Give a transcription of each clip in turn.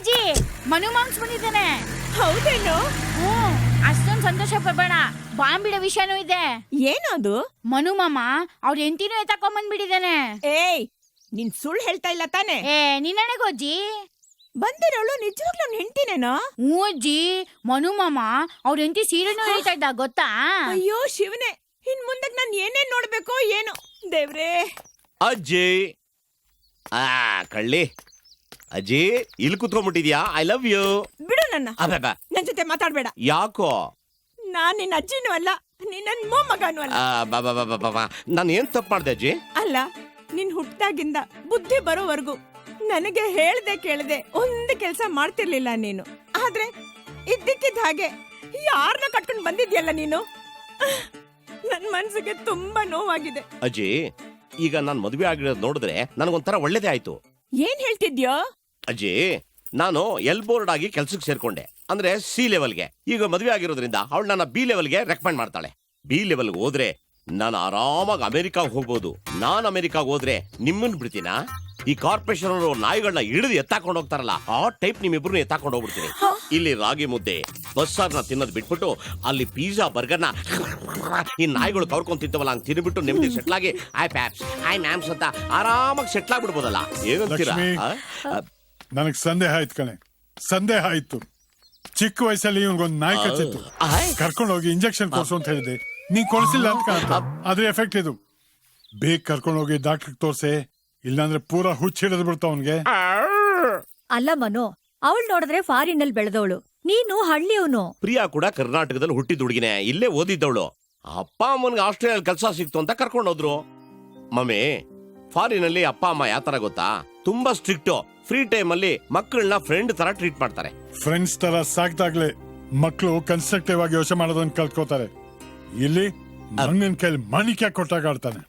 ಅಜ್ಜಿ ಮನು ಮಾಂಸ್ ಬಂದಿದ್ದಾನೆ. ಹೌದೇನು? ಅಷ್ಟೊಂದು ಸಂತೋಷ ಪಡಬೇಡ, ಬಾಂಬಿಡೋ ವಿಷಯನೂ ಇದೆ. ಏನು ಅದು? ಮನು ಮಾಮ ಅವ್ರ ಹೆಂಡತಿನೂ ಎತ್ತಾಕೊಂಡ್ಬಂದ್ಬಿಟ್ಟಿದ್ದಾನೆ. ಏಯ್, ನೀನ್ ಸುಳ್ಳು ಹೇಳ್ತಾ ಇಲ್ಲ ತಾನೆ? ನಿನ್ನಣೆಗೂ ಅಜ್ಜಿ ಬಂದಿರೋಳು ನಿಜವಾಗ್ಲೂ ಹೆಂಡತಿನೇನೋ? ಹ್ಞೂ ಅಜ್ಜಿ, ಮನು ಮಾಮ ಅವ್ರ ಹೆಂಡತಿ ಸೀರೆನೂ ಹೇಳ್ತಾ ಇದ್ದ ಗೊತ್ತಾ? ಅಯ್ಯೋ ಶಿವನೇ, ಇನ್ ಮುಂದಕ್ಕೆ ನಾನು ಏನೇನ್ ನೋಡ್ಬೇಕೋ ಏನೋ ದೇವ್ರೇ. ಅಜ್ಜಿ ಕಳ್ಳಿ ಅಜ್ಜಿ ಇಲ್ಲಿ ಕುತ್ಕೊಂಡ್ಬಿಟ್ಟಿದ್ಯಾ? I love you. ಬಿಡು ನನ್ನ. ಅಬ್ಬಬ್ಬ. ನನ್ ಜೊತೆ ಮಾತಾಡ್ಬೇಡ. ಯಾಕೋ? ನಾನ್ ನಿನ್ನ ಅಜ್ಜಿನೂ ಅಲ್ಲ, ನಿನ್ನ ಮೊಮ್ಮಗನೂ ಅಲ್ಲ. ನಾನು ಏನ್ ತಪ್ಪು ಮಾಡ್ದೆ ಅಜ್ಜಿ? ಅಲ್ಲ, ನಿನ್ ಹುಟ್ಟಾಗಿಂದ ಬುದ್ಧಿ ಬರೋವರೆಗೂ ನನಗೆ ಹೇಳ್ದೆ ಕೇಳದೆ ಒಂದು ಕೆಲಸ ಮಾಡ್ತಿರ್ಲಿಲ್ಲ ನೀನು. ಆದ್ರೆ ಇದ್ದಕ್ಕಿದ್ದ ಹಾಗೆ ಯಾರನ್ನ ಕಟ್ಕೊಂಡು ಬಂದಿದ್ಯಲ್ಲ ನೀನು. ನನ್ ಮನ್ಸಿಗೆ ತುಂಬಾ ನೋವಾಗಿದೆ. ಅಜ್ಜಿ, ಈಗ ನಾನ್ ಮದುವೆ ಆಗಿರೋದು ನೋಡಿದ್ರೆ ನನಗೊಂಥರ ಒಳ್ಳೇದೇ ಆಯ್ತು. ಏನ್ ಹೇಳ್ತಿದ್ಯೋ? ಅಜ್ಜಿ, ನಾನು ಎಲ್ ಬೋರ್ಡ್ ಆಗಿ ಕೆಲ್ಸಕ್ಕೆ ಸೇರ್ಕೊಂಡೆ, ಅಂದ್ರೆ ಸಿ ಲೆವೆಲ್ಗೆ. ಈಗ ಮದುವೆ ಆಗಿರೋದ್ರಿಂದ ಅವಳು ನನ್ನ ಬಿ ಲೆವೆಲ್ಗೆ ರೆಕಮೆಂಡ್ ಮಾಡ್ತಾಳೆ. ಬಿ ಲೆವೆಲ್ಗೆ ಹೋದ್ರೆ ನಾನು ಆರಾಮಾಗಿ ಅಮೆರಿಕಾಗ್ ಹೋಗ್ಬೋದು. ನಾನ್ ಅಮೆರಿಕಾಗ್ ಹೋದ್ರೆ ನಿಮ್ಮನ್ ಬಿಡ್ತೀನಾ? ಈ ಕಾರ್ಪೊರೇಷನ್ ಅವರು ನಾಯಿಗಳನ್ನ ಹಿಡಿದು ಎತ್ತಾಕೊಂಡು ಹೋಗ್ತಾರಲ್ಲ, ಆ ಟೈಪ್ ನಿಮ್ಮಿಬ್ರು ಎತ್ತಾಕೊಂಡು ಹೋಗ್ಬಿಡ್ತೀನಿ. ಇಲ್ಲಿ ರಾಗಿ ಮುದ್ದೆ ಬಸ್ಸಾರ್ನ ತಿನ್ನೋದು ಬಿಟ್ಬಿಟ್ಟು ಅಲ್ಲಿ ಪಿಜ್ಜಾ ಬರ್ಗರ್ನ ಈ ನಾಯಿಗಳು ಕರ್ಕೊಂಡ್ ತಿಂತವಲ್ಲ ಹಂಗ್ ತಿನ್ಬಿಟ್ಟು ನೆಮ್ಮದಿ ಸೆಟ್ಲ್ ಆಗಿ ಐ ಪ್ಯಾಪ್ಸ್ ಐ ಮ್ಯಾಮ್ಸ್ ಅಂತ ಆರಾಮಾಗಿ ಸೆಟ್ಲ್ ಆಗ್ಬಿಡ್ಬೋದಲ್ಲ. ಏನಂತೀರಾ? ನನಗ್ ಸಂದೇಹ ಆಯ್ತು ಕಣೆ, ಸಂದೇಹ ಆಯ್ತು. ಚಿಕ್ಕ ವಯಸ್ಸಲ್ಲಿ ಇವ್ನಿಗೊಂದು ನಾಯಿ ಕಚ್ಚಿತ್ತು, ಕರ್ಕೊಂಡು ಹೋಗಿ ಇಂಜೆಕ್ಷನ್ ಕೊಡ್ಸು ಅಂತ ಹೇಳಿದೆ. ನೀ ಕೊಡ್ಸಿಲ್ಲ ಅಂತ ಕಾಣ್ತ. ಅದ್ರ ಎಫೆಕ್ಟ್ ಇದು. ಬೇಗ ಕರ್ಕೊಂಡು ಹೋಗಿ ಡಾಕ್ಟರ್ ತೋರ್ಸೆ, ಇಲ್ಲಾಂದ್ರೆ ಪೂರಾ ಹುಚ್ಚಿಡಿದ್ ಬಿಡ್ತ ಅವನ್ಗೆ. ಅಲ್ಲ ಮನು, ಅವಳು ನೋಡಿದ್ರೆ ಫಾರಿನ್ ಅಲ್ಲಿ ಬೆಳೆದವಳು, ನೀನು ಹಳ್ಳಿಯವನು. ಪ್ರಿಯಾ ಕೂಡ ಕರ್ನಾಟಕದಲ್ಲಿ ಹುಟ್ಟಿದ ಹುಡುಗಿನೇ, ಇಲ್ಲೇ ಓದಿದ್ದವಳು. ಅಪ್ಪ ಅಮ್ಮನ್ಗೆ ಆಸ್ಟ್ರೇಲಿಯಲ್ಲಿ ಕೆಲಸ ಸಿಕ್ತು ಅಂತ ಕರ್ಕೊಂಡು ಹೋದ್ರು. ಮಮ್ಮಿ, ಫಾರಿನ್ ಅಲ್ಲಿ ಅಪ್ಪ ಅಮ್ಮ ಯಾವ ತರ ಗೊತ್ತಾ? ತುಂಬಾ ಸ್ಟ್ರಿಕ್ಟ್. ಫ್ರೀ ಟೈಮ್ ಅಲ್ಲಿ ಮಕ್ಕಳನ್ನ ಫ್ರೆಂಡ್ ತರ ಟ್ರೀಟ್ ಮಾಡ್ತಾರೆ. ಫ್ರೆಂಡ್ಸ್ ತರ ಸಾಕ್ದಾಗ್ಲೆ ಮಕ್ಕಳು ಕನ್ಸ್ಟ್ರಕ್ಟಿವ್ ಆಗಿ ಯೋಚನೆ ಮಾಡೋದನ್ನ ಕಲ್ತ್ಕೋತಾರೆ. ಇಲ್ಲಿ ಮಣ್ಣಿನ ಕೈಲಿ ಮಾಣಿಕ್ಯ ಕೊಟ್ಟಾಗ ಆಡ್ತಾನೆ.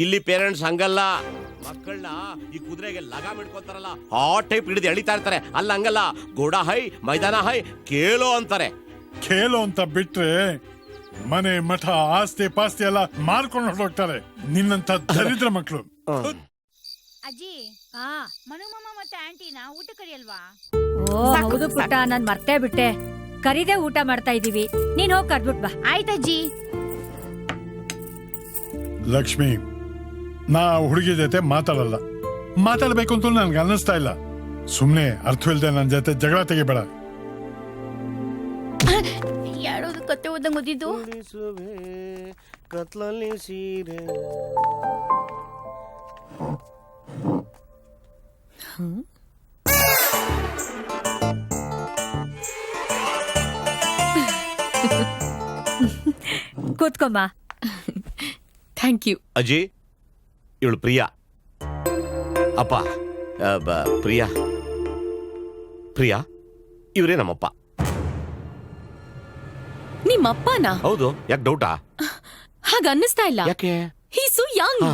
ಇಲ್ಲಿ ಪೇರೆಂಟ್ಸ್ ಹಂಗಲ್ಲ, ಮಕ್ಕಳನ್ನ ಈ ಕುದುರೆಗೆ ಲಗಾಮ್ ಇಟ್ಕೊತಾರಲ್ಲ ಆ ಟೈಪ್ ಹಿಡಿದು ಎಳಿತಾ ಇರ್ತಾರೆ. ಅಲ್ಲ ಹಂಗಲ್ಲ, ಗೋಡ ಹೈ ಮೈದಾನ ಹೈ ಕೇಲೋ ಅಂತಾರೆ. ಖೇಲೋ ಅಂತ ಬಿಟ್ರೆ ಮನೆ ಮಠ ಆಸ್ತಿ ಪಾಸ್ತಿ ಎಲ್ಲ ಮಾರ್ಕೊಂಡು ಹೊರಟೋಗ್ತಾರೆ ನಿನ್ನಂತ ದರಿದ್ರ ಮಕ್ಕಳು. ಅಜ್ಜಿ, ಮನು ಮಾಮ ಮತ್ತೆ ಆಂಟಿನ ಊಟ ಕರಿಯಲ್ವಾ? ಓ ಹೌದು ಪುಟ್ಟ, ನಾನ್ ಮರ್ತೇ ಬಿಟ್ಟೆ. ಕರಿದೇ ಊಟ ಮಾಡ್ತಾ ಇದೀವಿ, ನೀನ್ ಹೋಗಿ ಕರ್ದ್ಬಿಟ್ ಬಾ. ಆಯ್ತಜ್ಜಿ. ಲಕ್ಷ್ಮಿ, ನಾ ಹುಡುಗಿ ಜೊತೆ ಮಾತಾಡಲ್ಲ. ಮಾತಾಡ್ಬೇಕು ಅಂತ ನನ್ಗೆ ಅನ್ನಿಸ್ತಾ ಇಲ್ಲ. ಸುಮ್ನೆ ಅರ್ಥವಿಲ್ದೆ ನನ್ ಜೊತೆ ಜಗಳ ತೆಗಿಬೇಡ. ಯಾರೋದು ಕತ್ತೆ ಓದಂಗ್ ಓದಿದ್ದು? ಕತ್ಲಲ್ಲಿ ಸೀರೆ. ಕೂತ್ಕೊಮ್ಮ. Thank you. ಅಜ್ಜಿ, ಇವಳು ಪ್ರಿಯಾ. ಅಪ್ಪ ಪ್ರಿಯಾ. ಪ್ರಿಯಾ, ಇವರೇ ನಮ್ಮಪ್ಪ. ನಿಮ್ಮಪ್ಪನಾ? ಹೌದು. ಯಾಕೆ ಡೌಟಾ? ಹಾಗ ಅನ್ನಿಸ್ತಾ ಇಲ್ಲ. ಯಾಕೆ? ಹಿ ಸೋ ಯಂಗ್.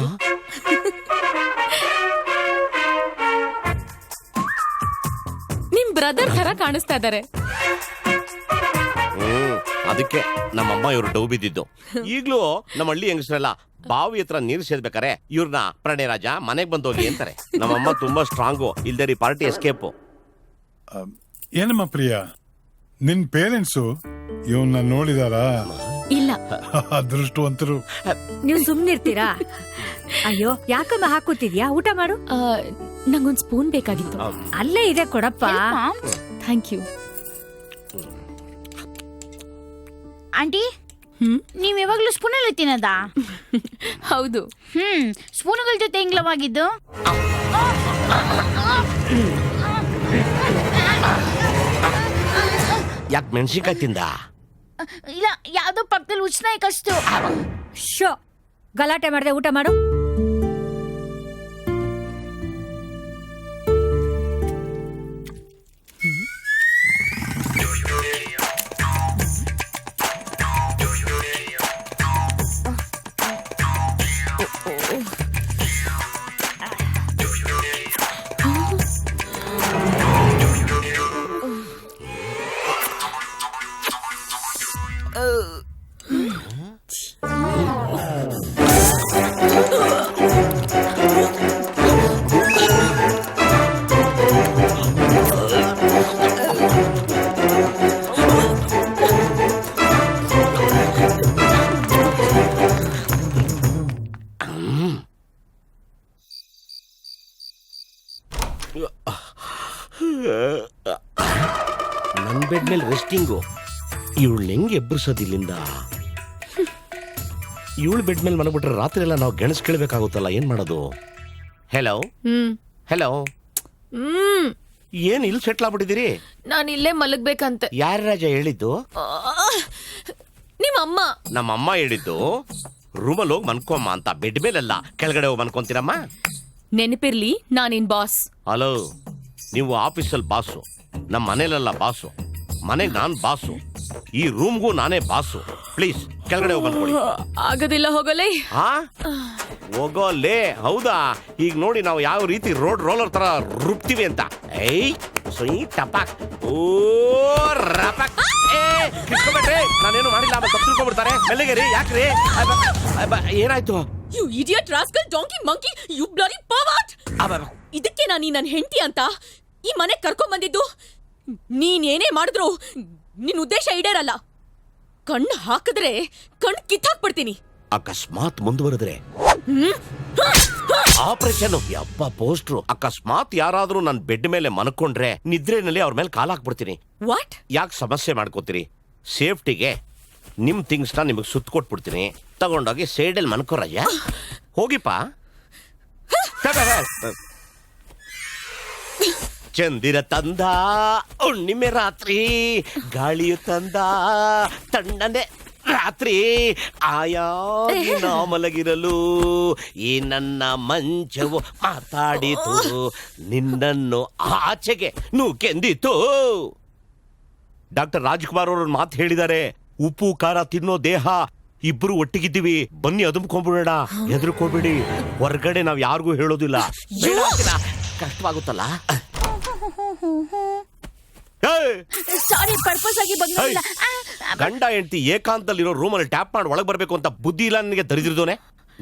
ನಿಮ್ ಬ್ರದರ್ ತರ ಕಾಣಿಸ್ತಾ ಇದಾರೆ. ಅದಕ್ಕೆ ನಮ್ಮಮ್ಮ ಇವ್ರು ಡೌ ಬಿದ್ದಿದ್ದು. ಈಗ್ಲೂ ನಮ್ಮ ಹಳ್ಳಿ ಹೆಂಗಸ್ರೆಲ್ಲ ಬಾವಿ ಹತ್ರ ನೀರು ಸೇದ್ಬೇಕಾರೆ ಇವ್ರನ್ನ ಪ್ರಣಯ ರಾಜ ಮನೆಗ್ ಬಂದೋಗಿ ಅಂತಾರೆ. ನಮ್ಮಮ್ಮ ತುಂಬಾ ಸ್ಟ್ರಾಂಗು, ಇಲ್ದೇ ಪಾರ್ಟಿ ಎಸ್ಕೇಪು. ಏನಮ್ಮ ಪ್ರಿಯಾ, ನಿನ್ ಪೇರೆಂಟ್ಸು ಇವನ್ನ ನೋಡಿದಾರ? ಇಲ್ಲ. ಅದೃಷ್ಟವಂತರು. ನೀವು ಸುಮ್ನಿರ್ತೀರಾ? ಅಯ್ಯೋ ಯಾಕಮ್ಮ ಹಾಕುತ್ತಿದ್ಯಾ? ಊಟ ಮಾಡು. ನಂಗೊಂದ್ ಸ್ಪೂನ್ ಬೇಕಾಗಿತ್ತು. ಅಲ್ಲೇ ಇದೆ ಕೊಡಪ್ಪ. Thank you. ಆಂಟಿ, ನೀವ್ ಯಾವಾಗ್ಲೂ ಸ್ಪೂನಲ್ಲಿ ತಿನ್ನೋದಾ? ಹೌದು. ಸ್ಪೂನುಗಳ ಜೊತೆ ಇಂಗ್ಲವಾಗಿದ್ದು? ಯಾಕೆ ಮೆಣಸಿನ್ಕಾಯಿ ತಿಂದ? ಇಲ್ಲ, ಯಾವ್ದೋ ಪಕ್ಕದಲ್ಲಿ ಉಚ್ಚನಾಯಿ ಕಷ್ಟು. ಶೋ, ಗಲಾಟೆ ಮಾಡದೆ ಊಟ ಮಾಡು. ನನ್ ಬೆಡ್ ಮೇಲೆ ರೆಸ್ಟಿಂಗು. ಇವಳು ಹೆಂಗೆ ಎಬ್ಬರಿಸೋದಿಲ್ಲಿಂದ? ಇವಳು ಬೆಡ್ ಮೇಲೆ ಮಲಗ್ಬಿಟ್ರೆ ರಾತ್ರಿ ಎಲ್ಲ ನಾವು ಗೆಣಸ್ ಕೇಳ್ಬೇಕಾಗುತ್ತಲ್ಲ, ಏನ್ ಮಾಡೋದು? ಹೆಲೋ ಹೆಲೋ, ಏನ್ ಇಲ್ಲಿ ಸೆಟ್ಲ್ ಆಗ್ಬಿಟ್ಟಿದ್ದೀರಿ? ನಾನ್ ಇಲ್ಲೇ ಮಲಗ್ಬೇಕಂತೆ. ಯಾರ ರಾಜ ಹೇಳಿದ್ದು? ನಿಮ್ಮ ಅಮ್ಮ. ನಮ್ಮ ಅಮ್ಮ ಹೇಳಿದ್ದು ರೂಮಲ್ಲಿ ಹೋಗಿ ಮನ್ಕೊಮ್ಮ ಅಂತ. ಬೆಡ್ ಮೇಲೆಲ್ಲ ಕೆಳಗಡೆ ಹೋಗಿ ಮನ್ಕೊಂತೀರಮ್ಮ. ನೆನಪಿರ್ಲಿ, ನಾನಿನ್ ಬಾಸ್. ಹಲೋ, ನೀವು ಆಫೀಸಲ್ಲಿ ಬಾಸು, ನಮ್ಮ ಮನೇಲೆಲ್ಲ ಬಾಸು, ಮನೆಗೆ ನಾನ್ ಬಾಸು, ಈ ರೂಮ್ಗೂ ನಾನೇ ಬಾಸು. ಪ್ಲೀಸ್ ಕೆಳಗಡೆ ಹೋಗಿ ಮನ್ಕೊಳ್ಳಿ. ಆಗೋದಿಲ್ಲ, ಹೋಗಲೇ. ಹಾ, ಹೋಗೋಲ್ಲೇ. ಹೌದಾ? ಈಗ ನೋಡಿ ನಾವು ಯಾವ ರೀತಿ ರೋಲರ್ ತರ ರುಬ್ತೀವಿ ಅಂತ. ಏಯ್ ಸುಯ್ ಟಪಾಕ್, ಓ ರಪಾಕ್. ಕಿಸ್ಕೊಬೇಡ್ರಿ, ನಾನೇನು ಮಾಡಿಲ್ಲ. ಆಮೇಲೆ ತಪ್ಪು ತಿಳ್ಕೊಂಡ್ಬಿಡ್ತಾರೆ. ಮೆಲ್ಲಿಗೆ ರೀ. ಯಾಕ್ರಿ? ಏನಾಯ್ತು? You idiot rascal donkey monkey, you bloody pervert. ಇದಕ್ಕೆ ನಾನು ನನ್ನ ಹೆಂಡತಿ ಅಂತ ಈ ಮನೆ ಕರ್ಕೊಂಡ್ ಬಂದಿದ್ದು. ನೀನೇನೇ ಮಾಡಿದ್ರು ನಿನ್ ಉದ್ದೇಶ ಈಡೇರಲ್ಲ. ಕಣ್ಣು ಹಾಕಿದ್ರೆ ಕಣ್ಣು ಕಿತ್ತಾಕ್ಬಿಡ್ತೀನಿ. ಅಕಸ್ಮಾತ್ ಮುಂದುವರೆದ್ರೆ ಆಪರೇಷನ್. ಯಪ್ಪ ಪೋಸ್ಟ್ರು. ಅಕಸ್ಮಾತ್ ಯಾರಾದ್ರೂ ನನ್ ಬೆಡ್ ಮೇಲೆ ಮನ್ಕೊಂಡ್ರೆ ನಿದ್ರೆನಲ್ಲಿ ಅವ್ರ ಮೇಲೆ ಕಾಲ್ ಹಾಕ್ಬಿಡ್ತೀನಿ. ವಾಟ್? ಯಾಕೆ ಸಮಸ್ಯೆ ಮಾಡ್ಕೋತೀರಿ? ಸೇಫ್ಟಿಗೆ ನಿಮ್ ಥಿಂಗ್ಸ್ ನ ನಿಮಗ್ ಸುತ್ತ ಕೊಟ್ಬಿಡ್ತೀನಿ. ತಗೊಂಡೋಗಿ ಸೈಡಲ್ಲಿ ಮನ್ಕೋ ರಾಜ. ಹೋಗಿಪ್ಪ. ಚಂದಿರ ತಂದ ಹುಣ್ಣಿಮೆ ರಾತ್ರಿ, ಗಾಳಿಯು ತಂದ ತಣ್ಣನೆ ರಾತ್ರಿ, ಆಯಾ ನಾ ಮಲಗಿರಲು ಈ ನನ್ನ ಮಂಚವು ಮಾತಾಡಿತು, ನಿನ್ನನ್ನು ಆಚೆಗೆ ನೂಕೆಂದಿತು. ಡಾಕ್ಟರ್ ರಾಜ್ಕುಮಾರ್ ಅವರು ಮಾತು ಹೇಳಿದ್ದಾರೆ, ಉಪ್ಪು ಖಾರ ತಿನ್ನೋ ದೇಹ, ಇಬ್ರು ಒಟ್ಟಿಗಿದ್ದೀವಿ, ಬನ್ನಿ ಅದುಮ್ಕೊಂಡ್ಬಿಡೋಣ, ಹೆದರ್ಕೋಬೇಡಿ. ಹೊರಗಡೆ ನಾವ್ ಯಾರಿಗೂ ಹೇಳೋದಿಲ್ಲ. ಕಷ್ಟವಾಗುತ್ತಲ್ಲ. ಸಾರಿ, ಪರ್ಪಸ್ ಆಗಿ ಬಂದಿಲ್ಲ. ಗಂಡ ಹೆಂಡತಿ ಏಕಾಂತದಲ್ಲಿರೋ ರೂಮಲ್ಲಿ ಟ್ಯಾಪ್ ಮಾಡಿ ಒಳಗೆ ಬರ್ಬೇಕು ಅಂತ ಬುದ್ಧಿ ಇಲ್ಲ ನನಗೆ ದರಿದ್ರದೋನೆ.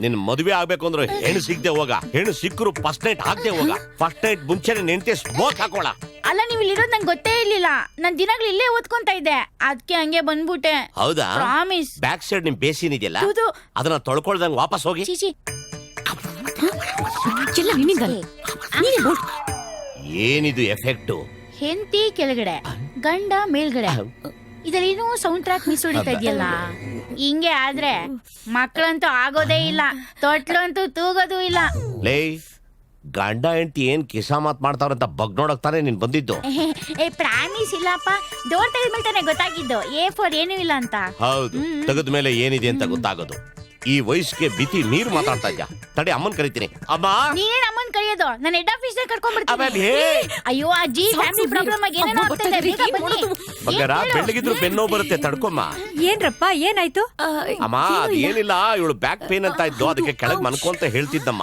ನಿನ್ ಮದುವೆ ಆಗ್ಬೇಕು ಅಂದ್ರೆ ಹೆಣ್ಣು ಸಿಗದೆ ಹೋಗ, ಹೆಣ್ಣು ಸಿಕ್ಕರು ಫಸ್ಟ್ ನೈಟ್ ಹಾಕ್ದೆ ಹೋಗ. ಫಸ್ಟ್ ನೈಟ್ ಮುಂಚೆನೆ ನೆಂಟೆ ಸ್ಮೋಕ್ ಹಾಕೋಳ. ಅಲ್ಲ, ನೀವು ಇಲ್ಲಿರೋದು ನಂಗೆ ಗೊತ್ತೇ ಇರ್ಲಿಲ್ಲ. ನಾನ್ ದಿನಾಗ್ಲೂ ಇಲ್ಲೇ ಓದ್ಕೊಂತ ಇದ್ದೆ, ಅದಕ್ಕೆ ಹಂಗೆ ಬಂದ್ಬಿಟ್ಟೆ. ಹೌದಾ? ಪ್ರಾಮಿಸ್. ಬ್ಯಾಕ್ ಸೈಡ್ ನಿಮ್ ಬೇಸಿನ್ ಇದೆಯಲ್ಲ, ಹೌದು. ಅದನ್ನ ತೊಳ್ಕೊಳ್ದಂಗ್ ವಾಪಸ್ ಹೋಗಿ. ಚೀಚಿ, ಎಲ್ಲ ನಿನ್ನಿಂದಲ್ಲ. ನೀನೇ ಬೋಲ್. ಏನಿದು ಎಫೆಕ್ಟು? ಹೆಂಡತಿ ಕೆಳಗಡೆ, ಗಂಡ ಮೇಲ್ಗಡೆ. ಇದರೇನೋ ಸೌಂಡ್ ಟ್ರ್ಯಾಕ್ ಮಿಸ್ ಹೊಡಿತಾ ಇದೆಯಲ್ಲ. ಹಿಂಗೆ ಆದ್ರೆ ಮಕ್ಕಳಂತೂ ಆಗೋದೇ ಇಲ್ಲ, ತೊಟ್ಲಂತೂ ತೂಗೋದು ಇಲ್ಲ. ಲೇ, ಗಂಡ ಹೆಂಡತಿ ಏನ್ ಕಿಸ ಮಾತ್ ಮಾಡ್ತಾವ್ರಂತ ಬಗ್ ನೋಡಕ್ ತಾನೇ ನೀನ್ ಬಂದಿದ್ದು. ಪ್ರಾಮಿಸ್ ಇಲ್ಲಪ್ಪ, ಡೋರ್ ತೆಗೆದ್ಮೇಲೆ ತಾನೆ ಗೊತ್ತಾಗಿದ್ದು A4 ಏನೂ ಇಲ್ಲ ಅಂತ. ಹೌದು, ತೆಗೆದ ಮೇಲೆ ಏನಿದೆ ಅಂತ ಗೊತ್ತಾಗೋದು. ಈ ವಯಸ್ಸಿಗೆ ಬಿತಿ ನೀರು ಮಾತಾಡ್ತಾ ಇದ್ಯಾ. ತಡೆ, ಅಮ್ಮನ್ ಕರಿತೀನಿ. ಅಮ್ಮ, ನೀನೇನ್ ಅಮ್ಮನ್ ಕರೆಯೋದು? ನಾನು ಹೆಡ್ ಆಫೀಸ್ ಕರ್ಕೊಂಡ್ ಬರ್ತೀನಿ. ಅಯ್ಯೋ ಅಜ್ಜಿ, ಫ್ಯಾಮಿಲಿ ಪ್ರಾಬ್ಲಮ್ ಆಗಿ ಏನೇನೋ ಆಗ್ತಿದೆ, ಬೇಗ ಬನ್ನಿ. ಬಂಗಾರ, ಬೆಳ್ಳಗಿದ್ರು ಬೆನ್ನೋ ಬರುತ್ತೆ, ತಡ್ಕೊಮ್ಮ. ಏನ್ರಪ್ಪ, ಏನಾಯ್ತು? ಅಮ್ಮ, ಅದೇನಿಲ್ಲ, ಇವಳು ಬ್ಯಾಕ್ ಪೇನ್ ಅಂತ ಇದ್ದು, ಅದಕ್ಕೆ ಕೆಳಗ್ ಮನ್ಕೊಂತ ಹೇಳ್ತಿದ್ದಮ್ಮ.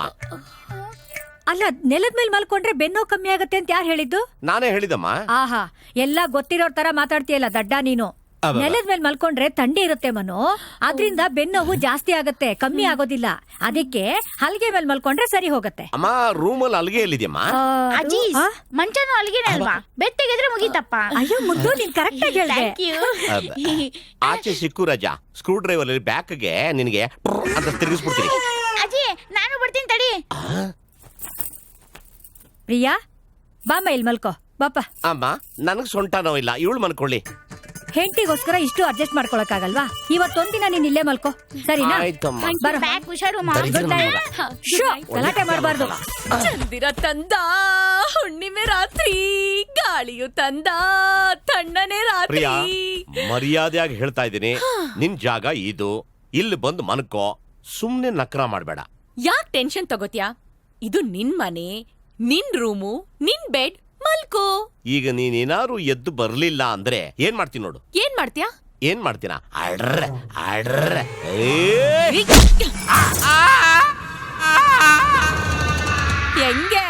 ಅಲ್ಲ, ನೆಲದ ಮೇಲೆ ಮಲ್ಕೊಂಡ್ರೆ ಬೆನ್ನೋ ಕಮ್ಮಿ ಆಗತ್ತೆ ಅಂತ ಯಾರು ಹೇಳಿದ್ದು? ನಾನೇ ಹೇಳಿದಮ್ಮ. ಆಹಾ, ಎಲ್ಲ ಗೊತ್ತಿರೋರ್ ತರ ಮಾತಾಡ್ತೀಯಲ್ಲ ದಡ್ಡ ನೀನು. ನೆಲದ ಮೇಲೆ ಮಲ್ಕೊಂಡ್ರೆ ಥಂಡಿ ಇರುತ್ತೆ ಮನು, ಅದ್ರಿಂದ ಬೆನ್ನೋವು ಜಾಸ್ತಿ ಆಗತ್ತೆ, ಕಮ್ಮಿ ಆಗೋದಿಲ್ಲ. ಅದಕ್ಕೆ ಹಲ್ಗೆ ಮೇಲೆ ಮಲ್ಕೊಂಡ್ರೆ ಸರಿ ಹೋಗತ್ತೆ. ಅಮ್ಮ, ರೂಮಲ್ಲಿ ಅಲ್ಗೆ ಎಲ್ಲಿದ್ಯಮ್ಮ? ಅಜ್ಜಿ, ಮಂಚನೂ ಅಲ್ಗೇನೆ ಅಲ್ವಾ? ಬೆಡ್ ತೆಗೆದ್ರೆ ಮುಗೀತಪ್ಪ. ಅಯ್ಯೋ ಮುದ್ದು, ನೀನ್ ಕರೆಕ್ಟ್ ಆಗಿ ಹೇಳ್ದೆ. ಆಚೆ ಸಿಕ್ಕು ರಜ. ಸ್ಕ್ರೂ ಡ್ರೈವರ್ ಅಲ್ಲಿ ಬ್ಯಾಕ್ಗೆ ನಿನಗೆ ಅಂತ ತಿರುಗಿಸ್ಬಿಡ್ತೀನಿ. ಅಜ್ಜಿ, ನಾನು ಬರ್ತೀನಿ ತಡಿ. ಪ್ರಿಯಾ, ಬಾಮ ಇಲ್ಲಿ ಮಲ್ಕೋ ಬಾಪ. ಅಮ್ಮ, ನನಗ್ ಸೊಂಟ ನೋವಿಲ್ಲ, ಇವಳು ಮನ್ಕೊಳ್ಳಿ. ಹೆಂಡತಿಗೋಸ್ಕರ ಇಷ್ಟು ಅಡ್ಜಸ್ಟ್ ಮಾಡ್ಕೊಳಕ್ಕಾಗಲ್ವಾ? ಇವತ್ತೊಂದಿನ ನೀನ್ ಇಲ್ಲೇ ಮಲ್ಕೋ, ಸರಿನಾ? ಆಯ್ತಮ್ಮ. ಬರೋ. ಬ್ಯಾಗ್ ಹುಷಾರು ಮಾ. Good night. ಶೋ, ಗಲಾಟೆ ಮಾಡಬಾರ್ದು. ಚಂದಿರ ತಂದ ಹುಣ್ಣಿಮೆ ರಾತ್ರಿ, ಗಾಳಿಯು ತಂದ ತಣ್ಣನೆ ರಾತ್ರಿ. ಪ್ರಿಯಾ, ಮರ್ಯಾದೆಯಾಗಿ ಹೇಳ್ತಾ ಇದ್ದೀನಿ, ನಿನ್ ಜಾಗ ಇದು, ಇಲ್ಲಿ ಬಂದು ಮನ್ಕೋ. ಸುಮ್ನೆ ನಕ್ರ ಮಾಡ್ಬೇಡ. ಯಾಕ್ ಟೆನ್ಷನ್ ತಗೋತ್ಯಾ? ಇದು ನಿನ್ ಮನೆ, ನಿನ್ ರೂಮು, ನಿನ್ ಬೆಡ್, ಮಲ್ಕೋ. ಈಗ ನೀನೇನಾರು ಎದ್ದು ಬರ್ಲಿಲ್ಲ ಅಂದ್ರೆ ಏನ್ ಮಾಡ್ತೀನಿ ನೋಡು. ಏನ್ ಮಾಡ್ತೀಯಾ? ಏನ್ ಮಾಡ್ತೀನ? ಅಡ್ರ ಅಡ್ರ. ಹೆಂಗೆ?